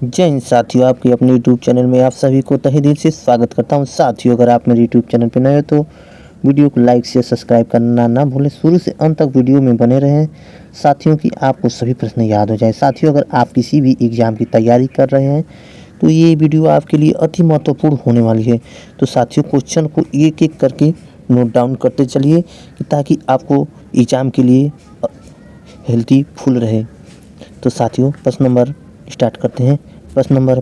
जय हिंद साथियों, आपके अपने यूट्यूब चैनल में आप सभी को तहे दिल से स्वागत करता हूं। साथियों, अगर आप मेरे यूट्यूब चैनल पर नए हो तो वीडियो को लाइक शेयर सब्सक्राइब करना ना भूलें। शुरू से अंत तक वीडियो में बने रहें साथियों कि आपको सभी प्रश्न याद हो जाए। साथियों, अगर आप किसी भी एग्ज़ाम की तैयारी कर रहे हैं तो ये वीडियो आपके लिए अति महत्वपूर्ण होने वाली है। तो साथियों, क्वेश्चन को एक एक करके नोट डाउन करते चलिए कि ताकि आपको एग्ज़ाम के लिए हेल्थी फुल रहे। तो साथियों, प्रश्न नंबर स्टार्ट करते हैं। प्रश्न नंबर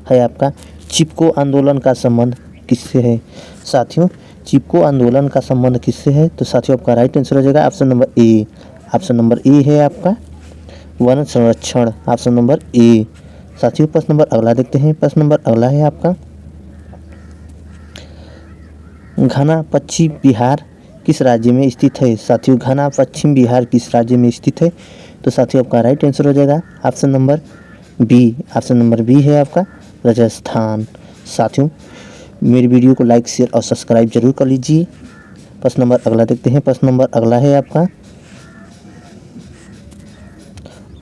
है आपका, चिपको आंदोलन का संबंध किससे है। साथियों, चिपको आंदोलन का संबंध किससे है? तो साथियों, आपका राइट आंसर हो जाएगा option number A. Option number A है आपका वन संरक्षण। Option number A. साथियों, प्रश्न नंबर अगला देखते हैं। प्रश्न नंबर अगला है आपका, घना पश्चिम बिहार किस राज्य में स्थित है। साथियों, घना पश्चिम बिहार किस राज्य में स्थित है? तो साथियों, आपका राइट आंसर हो जाएगा option number B. Option number B है आपका राजस्थान। साथियों, मेरी वीडियो को लाइक शेयर और सब्सक्राइब जरूर कर लीजिए। प्रश्न नंबर अगला देखते हैं। प्रश्न नंबर अगला है आपका,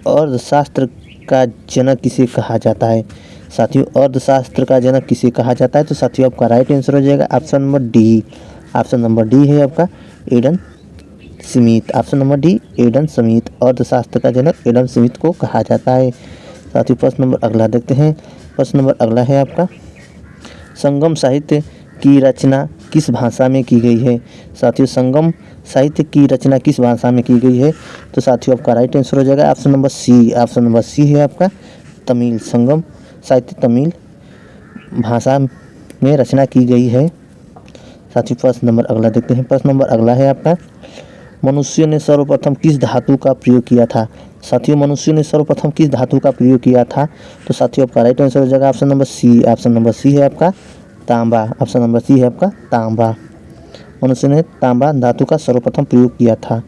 अर्थशास्त्र का जनक किसे कहा जाता है। साथियों, अर्थशास्त्र का जनक किसे कहा जाता है? तो साथियों, आपका राइट आंसर हो जाएगा option number D. Option number D है आपका Adam Smith. Option number D Adam Smith. अर्थशास्त्र का जनक एडम स्मिथ को कहा जाता है। साथियों, प्रश्न नंबर अगला देखते हैं। प्रश्न नंबर अगला है आपका, संगम साहित्य की रचना किस भाषा में की गई है। साथियों, संगम साहित्य की रचना किस भाषा में की गई है? तो साथियों, आपका राइट आंसर हो जाएगा option number C. Option number C है आपका तमिल। संगम साहित्य तमिल भाषा में रचना की गई है। साथियों, प्रश्न नंबर अगला देखते हैं। प्रश्न नंबर अगला है आपका, मनुष्य ने सर्वप्रथम किस धातु का प्रयोग किया था। साथियों, मनुष्य ने सर्वप्रथम किस धातु का प्रयोग किया था? तो साथियों, आपका राइट आंसर हो जाएगा option number C. Option number C है आपका तांबा। ऑप्शन नंबर सी है आपका तांबा। मनुष्य ने तांबा धातु का सर्वप्रथम प्रयोग किया था।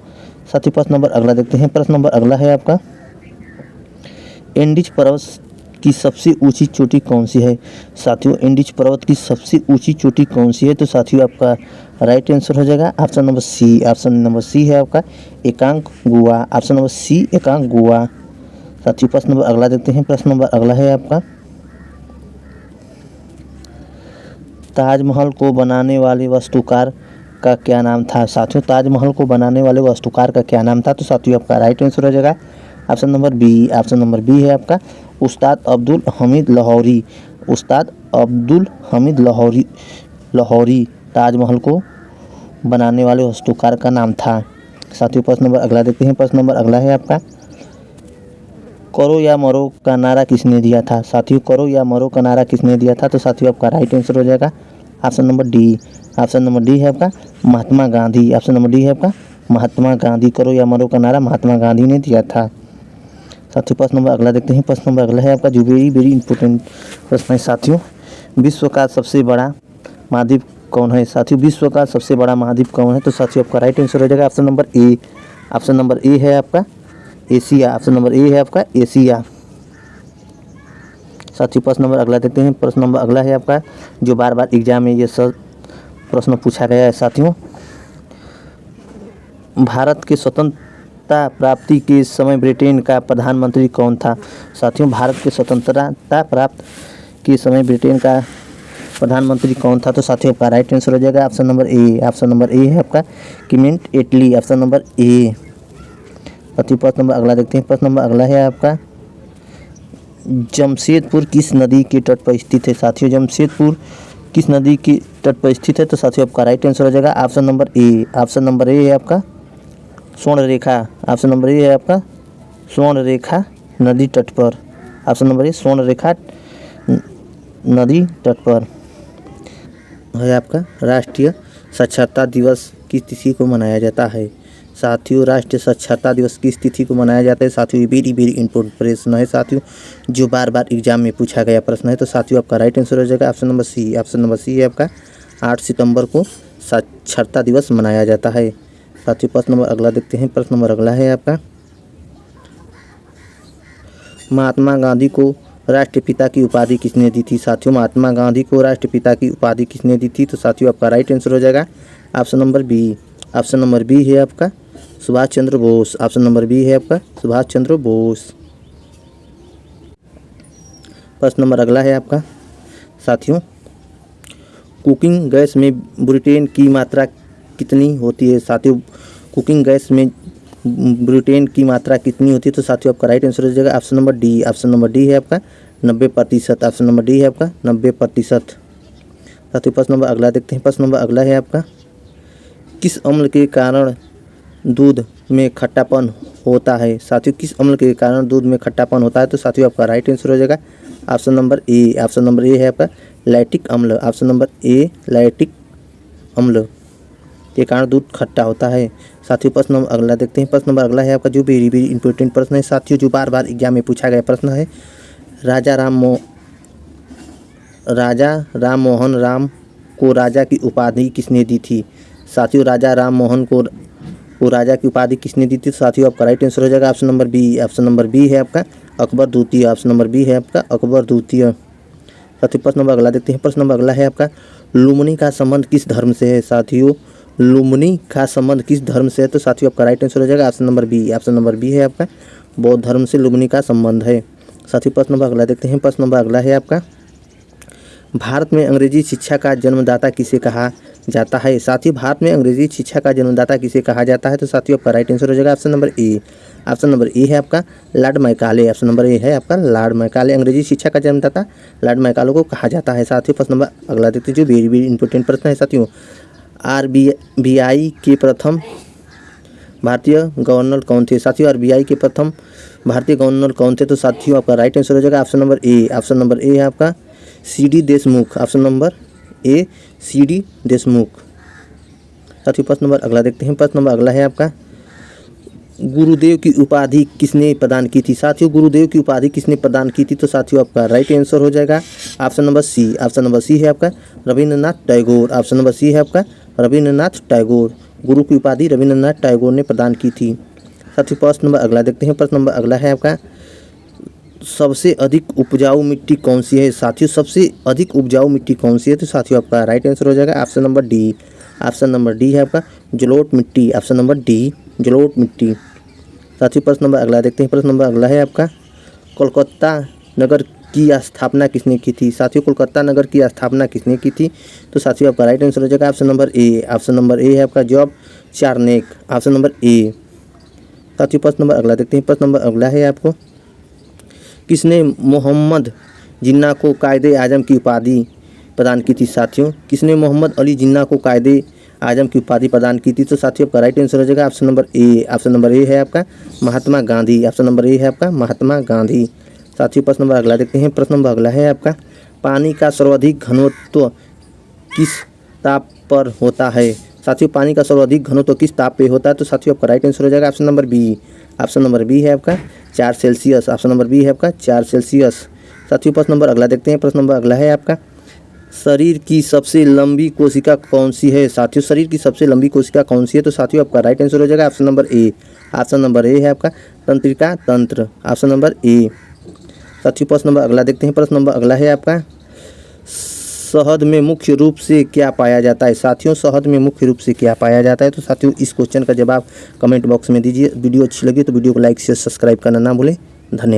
साथियों, प्रश्न नंबर अगला देखते हैं। प्रश्न नंबर अगला है आपका, एंडीज पर्वत की सबसे ऊंची चोटी कौन सी है। साथियों, एंडीज पर्वत की सबसे ऊंची चोटी कौन सी है? तो साथियों, आपका राइट आंसर हो जाएगा option number C. Option number C है आपका एकांक गुआ। ऑप्शन नंबर सी एकांक गुआ। साथियों, प्रश्न नंबर अगला देखते हैं। प्रश्न नंबर अगला है आपका, ताजमहल को बनाने वाले वास्तुकार का क्या नाम था। साथियों, ताजमहल को बनाने वाले वास्तुकार का क्या नाम था? तो साथियों, आपका राइट आंसर हो जाएगा option number B. Option number B है आपका उस्ताद अब्दुल हमीद लाहौरी। उस्ताद अब्दुल हमीद लाहौरी ताजमहल को बनाने वाले वास्तुकार का नाम था। साथियों, प्रश्न नंबर अगला देखते हैं। प्रश्न नंबर अगला है आपका, करो या मरो का नारा किसने दिया था। साथियों, करो या मरो का नारा किसने दिया था? तो साथियों, आपका राइट आंसर हो जाएगा option number D. Option number D है आपका Mahatma Gandhi. Option number D है आपका महात्मा गांधी। करो या मरो का नारा महात्मा गांधी ने दिया था। साथियों, प्रश्न नंबर अगला देखते हैं। प्रश्न नंबर अगला है आपका, जो वेरी इंपॉर्टेंट प्रश्न है। साथियों, विश्व का सबसे बड़ा महाद्वीप कौन है। साथियों, विश्व का सबसे बड़ा महाद्वीप कौन है? तो साथियों, आपका राइट आंसर हो जाएगा option number A. Option number A है आपका एशिया। ऑप्शन नंबर ए है आपका एशिया। साथियों, प्रश्न नंबर अगला देखते हैं। प्रश्न नंबर अगला है आपका, जो बार बार एग्जाम में ये सब प्रश्न पूछा गया है। साथियों, भारत के स्वतंत्रता प्राप्ति के समय ब्रिटेन का प्रधानमंत्री कौन था। साथियों, भारत के स्वतंत्रता प्राप्त के समय ब्रिटेन का प्रधानमंत्री कौन था? तो साथियों, आपका राइट आंसर हो जाएगा option number A. Option number A है आपका Clement Attlee. Option number A. साथियों, प्रश्न नंबर अगला देखते हैं। प्रश्न नंबर अगला है आपका, जमशेदपुर किस नदी के तट पर स्थित है। साथियों, जमशेदपुर किस नदी के तट पर स्थित है? तो साथियों, आपका राइट आंसर हो जाएगा option number A. Option number A है आपका स्वर्ण रेखा। ऑप्शन नंबर ए है आपका स्वर्ण रेखा नदी तट पर। ऑप्शन नंबर ए स्वर्ण रेखा नदी तट पर है आपका। राष्ट्रीय साक्षरता दिवस किस तिथि को मनाया जाता है। साथियों, राष्ट्रीय साक्षरता दिवस किस तिथि को मनाया जाता है? साथियों, ये वेरी इंपॉर्टेंट प्रश्न है साथियों, जो बार बार एग्जाम में पूछा गया प्रश्न है। तो साथियों, आपका राइट आंसर हो जाएगा option number C. Option number C है आपका 8 सितंबर को साक्षरता दिवस मनाया जाता है। साथियों, प्रश्न नंबर अगला देखते हैं। प्रश्न नंबर अगला है आपका, महात्मा गांधी को राष्ट्रपिता की उपाधि किसने दी थी। साथियों, महात्मा गांधी को राष्ट्रपिता की उपाधि किसने दी थी? तो साथियों, आपका राइट आंसर हो जाएगा option number B. Option number B है आपका Subhash Chandra Bose. Option number B है आपका सुभाष चंद्र बोस। प्रश्न नंबर अगला है आपका साथियों, कुकिंग गैस में ब्यूटेन की मात्रा कितनी होती है। साथियों कुकिंग गैस में ब्यूटेन की मात्रा कितनी होती है, तो साथियों आपका राइट आंसर हो जाएगा option number D. Option number D है आपका 90%। ऑप्शन नंबर डी है आपका 90%। साथियों प्रश्न नंबर अगला देखते हैं। प्रश्न नंबर अगला है आपका, किस अम्ल के कारण दूध में खट्टापन होता है। साथियों किस अम्ल के कारण दूध में खट्टापन होता है, तो साथियों आपका राइट आंसर हो जाएगा option number A. Option number A है आपका लैक्टिक अम्ल। ऑप्शन नंबर ए लैक्टिक अम्ल के कारण दूध खट्टा होता है। साथियों प्रश्न नंबर अगला देखते हैं। प्रश्न नंबर अगला है आपका जो वेरी वेरी इंपॉर्टेंट प्रश्न है साथियों, जो बार बार एग्जाम में पूछा गया प्रश्न है। राजा राम मोहन राम को राजा की उपाधि किसने दी थी। साथियों राजा राम मोहन को राजा की उपाधि किसने दी थी। साथियों आपका राइट आंसर हो जाएगा option number B. Option number B है आपका अकबर द्वितीय। ऑप्शन नंबर बी है आपका अकबर द्वितीय। साथियों प्रश्न नंबर अगला देखते हैं। प्रश्न नंबर अगला है आपका, लुम्बिनी का संबंध किस धर्म से है। साथियों लुम्बिनी का संबंध किस धर्म से है, तो साथियों आपका राइट आंसर हो जाएगा option number B. Option number B है आपका बौद्ध धर्म से लुम्बिनी का संबंध है। साथियों प्रश्न नंबर अगला देखते हैं। प्रश्न नंबर अगला है आपका, भारत में अंग्रेजी शिक्षा का जन्मदाता किसे कहा जाता है। साथियों भारत में अंग्रेजी शिक्षा का जन्मदाता किसे कहा जाता है, तो साथियों आपका राइट आंसर हो जाएगा option number A. Option number A है आपका Lord Macaulay. Option number A है आपका लॉर्ड मैकाले। अंग्रेजी शिक्षा का जन्मदाता लॉर्ड मैकाले को कहा जाता है। साथियों प्रश्न नंबर अगला देखते हैं जो वेरी वेरी इंपॉर्टेंट प्रश्न है साथियों, RBI के प्रथम भारतीय गवर्नर कौन थे। साथियों RBI के प्रथम भारतीय गवर्नर कौन थे, तो साथियों आपका राइट आंसर हो जाएगा option number A. Option number A है आपका CD देशमुख। ऑप्शन नंबर ए CD देशमुख। साथियों प्रश्न नंबर अगला देखते हैं। प्रश्न नंबर अगला है आपका, गुरुदेव की उपाधि किसने प्रदान की थी। साथियों गुरुदेव की उपाधि किसने प्रदान की थी, तो साथियों आपका राइट आंसर हो जाएगा option number C. Option number C है आपका Rabindranath Tagore. Option number C है आपका रविंद्रनाथ टैगोर। गुरु की उपाधि रविंद्रनाथ टैगोर ने प्रदान की थी। साथियों प्रश्न नंबर अगला देखते हैं। प्रश्न नंबर अगला है आपका, सबसे अधिक उपजाऊ मिट्टी कौन सी है। साथियों सबसे अधिक उपजाऊ मिट्टी कौन सी है, तो साथियों आपका राइट आंसर हो जाएगा option number D. Option number D है आपका जलोढ़ मिट्टी। ऑप्शन नंबर डी जलोढ़ मिट्टी। साथियों प्रश्न नंबर अगला देखते हैं। प्रश्न नंबर अगला है आपका, कोलकाता नगर की स्थापना किसने की थी। साथियों कोलकाता नगर की स्थापना किसने की थी, तो साथियों आपका राइट आंसर हो जाएगा option number A. Option number A है आपका Job Charnock. Option number A. साथियों प्रश्न नंबर अगला देखते हैं। प्रश्न नंबर अगला है आपको, किसने मोहम्मद जिन्ना को कायदे आजम की उपाधि प्रदान की थी। साथियों किसने मोहम्मद अली जिन्ना को कायदे आजम की उपाधि प्रदान की थी, तो साथियों आपका राइट आंसर हो जाएगा option number A. Option number A है आपका Mahatma Gandhi. Option number A है आपका महात्मा गांधी। साथियों प्रश्न नंबर अगला देखते हैं। प्रश्न नंबर अगला है आपका, पानी का सर्वाधिक घनत्व किस ताप पर होता है। साथियों पानी का सर्वाधिक घनत्व किस ताप पे होता है, तो साथियों आपका राइट आंसर हो जाएगा option number B. Option number B है आपका 4 सेल्सियस। ऑप्शन नंबर बी है आपका 4 सेल्सियस। साथियों प्रश्न नंबर अगला देखते हैं। प्रश्न नंबर अगला है आपका, शरीर की सबसे लंबी कोशिका कौन सी है। साथियों शरीर की सबसे लंबी कोशिका कौन सी है, तो साथियों आपका राइट आंसर हो जाएगा option number A. Option number A है आपका तंत्रिका तंत्र। Option number A. साथियों प्रश्न नंबर अगला देखते हैं। प्रश्न नंबर अगला है आपका, शहद में मुख्य रूप से क्या पाया जाता है। साथियों शहद में मुख्य रूप से क्या पाया जाता है, तो साथियों इस क्वेश्चन का जवाब कमेंट बॉक्स में दीजिए। वीडियो अच्छी लगी तो वीडियो को लाइक शेयर सब्सक्राइब करना ना भूलें। धन्यवाद।